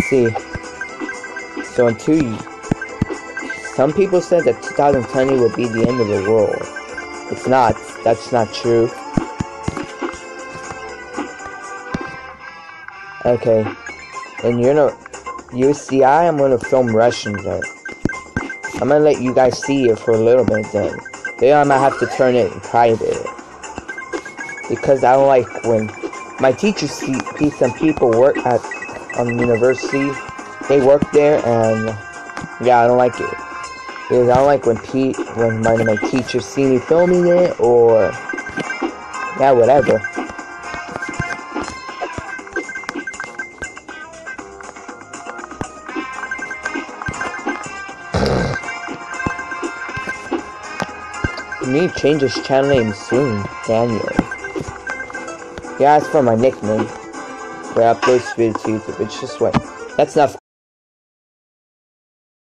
See, so in 2 years, some people said that 2020 will be the end of the world. It's not. That's not true. Okay, and you see, I am gonna film Russian then. I'm gonna let you guys see it for a little bit then. Then I might have to turn it in private. Because I don't like when my teachers see some people work on the university. They work there, and yeah, I don't like it. Because I don't like when my teachers see me filming it, or yeah, whatever. You need to change his channel name soon, Daniel. Yeah, that's for my nickname. Where I upload this video to YouTube. It's just what. That's enough.